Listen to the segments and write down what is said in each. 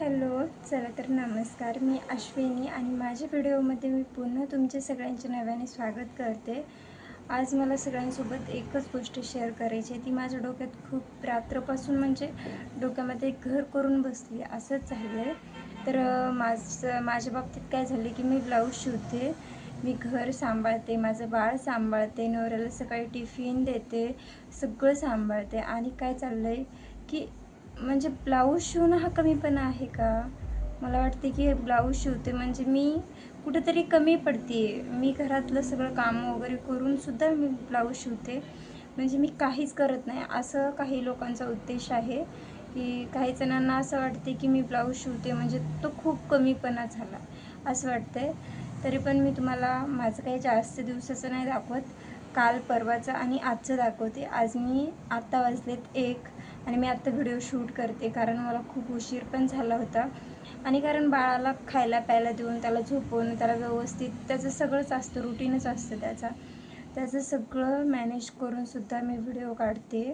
Hello, चला तर नमस्कार. मी अश्विनी आणि माझ्या व्हिडिओमध्ये मी पुन्हा तुमचे सगळ्यांचे नव्याने स्वागत करते. आज मला सगळ्यांसोबत एकच गोष्ट शेअर करायची आहे. ती माझ्या डोक्यात खूप रात्रपासून म्हणजे डोक्यामध्ये घर करून बसली असंच झालं आहे. तर माझ्या बाबतीत काय झालं की मी ब्लाऊज शिवते, मी घर सांभाळते, माझं बाळ सांभाळते, नवऱ्याला सकाळी टिफिन देते, सगळं सांभाळते आणि काय चाललं आहे की म्हणजे ब्लाऊज शिवणं हा कमीपणा आहे का? मला वाटते की ब्लाऊज शिवते म्हणजे मी कुठेतरी कमी पडते आहे. मी घरातलं सगळं कामं वगैरे करूनसुद्धा मी ब्लाऊज शिवते. म्हणजे मी काहीच करत नाही असं काही लोकांचा उद्देश आहे, की काही जणांना असं वाटते की मी ब्लाऊज शिवते म्हणजे तो खूप कमीपणा झाला असं वाटतं आहे. तरी पण मी तुम्हाला माझं काही जास्त दिवसाचं नाही दाखवत. काल परवाचं आणि आजचं दाखवते. आज मी आत्ता वाजलेत 1 आणि मी आत्ता व्हिडिओ शूट करते कारण मला खूप उशीर पण झाला होता आणि कारण बाळाला खायला प्यायला देऊन त्याला झोपवून त्याला व्यवस्थित त्याचं सगळंच असतं, रुटीनच असतं त्याचं सगळं मॅनेज करूनसुद्धा मी व्हिडिओ काढते.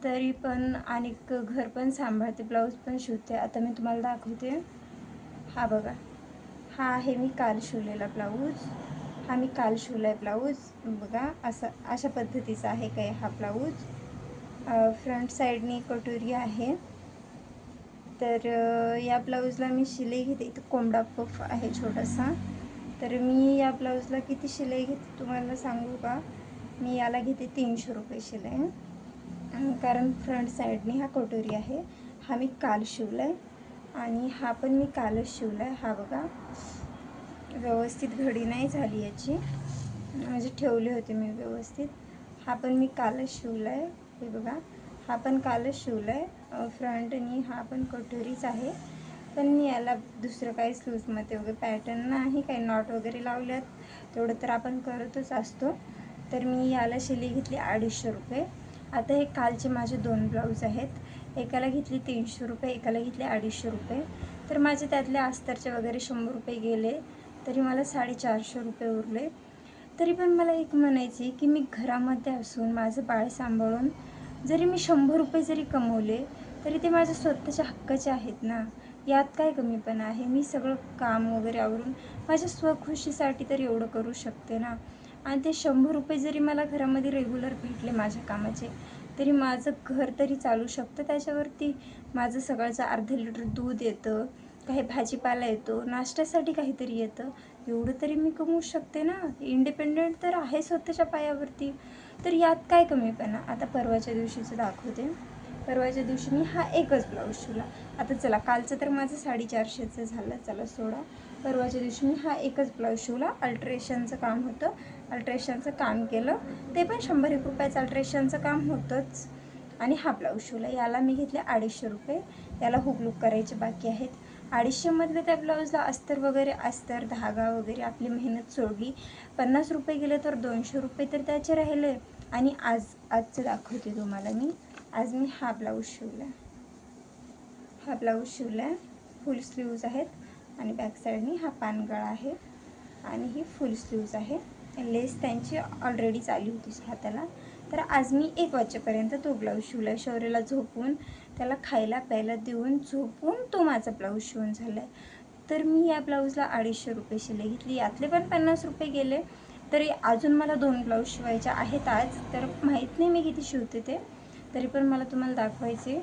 तरी पण आणि घर पण सांभाळते, ब्लाऊज पण शिवते. आता मी तुम्हाला दाखवते. हा बघा, हा आहे मी काल शिवलेला ब्लाऊज. हा मी काल शिवला आहे ब्लाऊज. बघा अशा पद्धतीचा आहे काय हा ब्लाऊज. फ्रंट साईडनी कटोरी आहे. तर या ब्लाऊजला मी शिलाई घेते. इथं कोंबडा पफ आहे छोटासा. तर मी या ब्लाऊजला किती शिलाई घेते तुम्हाला सांगू का? मी याला घेते 300 रुपये शिलाई. कारण फ्रंट साईडनी हा कटोरी आहे. हा मी काल शिवला आहे आणि हा पण मी कालच शिवला आहे. हा बघा, व्यवस्थित घडी नाही झाली याची, म्हणजे ठेवले होते मी व्यवस्थित. हा पण मी कालच शिवला आहे. हे बघा, हा पण कालच शिवला आहे. फ्रंटनी हा पण कटोरीच आहे, पण मी याला दुसरं काही स्लूजमध्ये वगैरे पॅटर्न नाही, काही नॉट वगैरे लावल्यात, तेवढं तर आपण करतच असतो. तर मी याला शिलाई घेतली 250 रुपये. आता हे कालचे माझे 2 ब्लाऊज आहेत. एकाला घेतली 300 रुपये, एकाला घेतले 250 रुपये. तर माझे त्यातले अस्तरचे वगैरे 100 रुपये गेले, तरी मला 450 रुपये उरले. तरी पण मला एक म्हणायचे की मी घरामध्ये असून माझं बाळ सांभाळून जरी मी 100 रुपये जरी कमवले तरी ते माझ्या स्वतःच्या हक्काचे आहेत ना. यात काय कमीपणा आहे? मी सगळं काम वगैरे आवरून माझ्या स्वखुशीसाठी तर एवढं करू शकते ना. आणि ते 100 रुपये जरी मला घरामध्ये रेग्युलर भेटले माझ्या कामाचे, तरी माझं घर तरी चालू शकतं. त्याच्यावरती माझं सकाळचं अर्धा लिटर दूध येतं, काही भाजीपाला येतो, नाश्त्यासाठी काहीतरी येतं. एवढं तरी मी कमवू शकते ना. इंडिपेंडेंट तर आहे स्वतःच्या पायावरती. तर यात काय कमीपणा? आता परवाच्या दिवशीचं दाखवते. परवाच्या दिवशी मी हा एकच ब्लाऊज शिवला. आता चला, कालचं तर माझं 450चं झालं, चला सोडा. परवाच्या दिवशी मी हा एकच ब्लाऊज शिवला. अल्ट्रेशनचं काम होतं, अल्ट्रेशनचं काम केलं. ते पण 100-1 रुपयाचं अल्ट्रेशनचं काम होतंच. आणि हा ब्लाऊज शिवला. याला मी घेतले 250 रुपये. याला हुक लूक करायचे बाकी आहेत. 250मधले त्या ब्लाऊजला अस्तर वगैरे, अस्तर धागा वगैरे आपली मेहनत सोडली, 50 रुपये गेले, तर 200 रुपये तर त्याचे राहिले. आणि आजचं दाखवते तुम्हाला मी. आज मी हा ब्लाऊज शिवला. हा ब्लाऊज शिवला आहे. फुल स्लीव्ज आहेत आणि बॅक साईडनी हा पानगळा आहे आणि ही फुल स्लीव्ज आहे. लेस त्यांची ऑलरेडी आली होती हाताला. तर आज मी 1 वाजेपर्यंत तो ब्लाऊज शिवला आहे. शौर्याला झोपून, त्याला खायला प्यायला देऊन झोपून तो माझा ब्लाऊज शिवून झाला आहे. तर मी या ब्लाऊजला 250 रुपये शिलाई घेतली. यातले पण 50 रुपये गेले. तरी अजून मला 2 ब्लाऊज शिवायचे आहेत आज. तर माहीत नाही मी किती शिवते ते, तरी पण मला तुम्हाला दाखवायचे.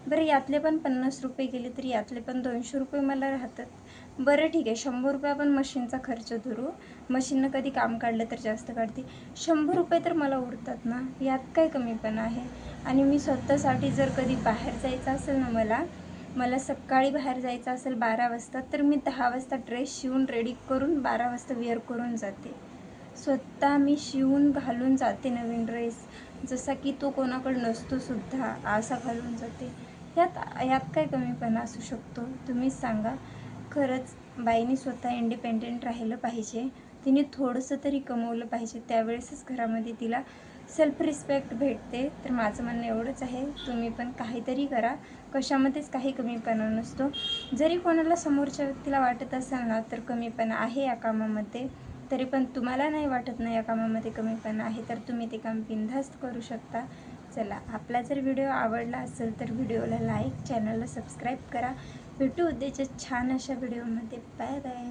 बरं, यातले पण 50 रुपये गेले, तरी यातले पण 200 रुपये मला राहतात. बरं ठीक आहे, 100 रुपये आपण मशीनचा खर्च धरू. मशीननं कधी काम काढलं तर जास्त काढते. 100 रुपये तर मला उरतात ना. यात काय कमीपणा आहे? आणि मी स्वतःसाठी जर कधी बाहेर जायचं असेल ना, मला सकाळी बाहेर जायचं असेल 12 वाजता, तर मी 10 वाजता ड्रेस शिवून रेडी करून 12 वाजता वेअर करून जाते. स्वतः मी शिवून घालून जाते नवीन ड्रेस, जसा की तो कोणाकडे नसतोसुद्धा, असा घालून जाते. यात काय कमीपणा असू शकतो? तुम्हीच सांगा. खरंच बाईने स्वतः इंडिपेंडेंट राहिलं पाहिजे. तिने थोडंसं तरी कमवलं पाहिजे, त्यावेळेसच घरामध्ये तिला सेल्फ रिस्पेक्ट भेटते. तर माझं म्हणणं एवढंच आहे, तुम्ही पण काहीतरी करा. कशामध्येच काही कमीपणा नसतो. जरी कोणाला समोरच्या व्यक्तीला वाटत असेल ना तर कमीपणा आहे या कामामध्ये, तरी पण तुम्हाला नाही वाटत ना या कामामध्ये कमीपणा आहे, तर तुम्ही ते काम बिनधास्त करू शकता. चला, आपला जर व्हिडिओ आवडला असेल तर व्हिडिओला लाईक, चॅनलला सबस्क्राईब करा. भेटू उद्याच्या छान अशा व्हिडिओमध्ये. Bye bye.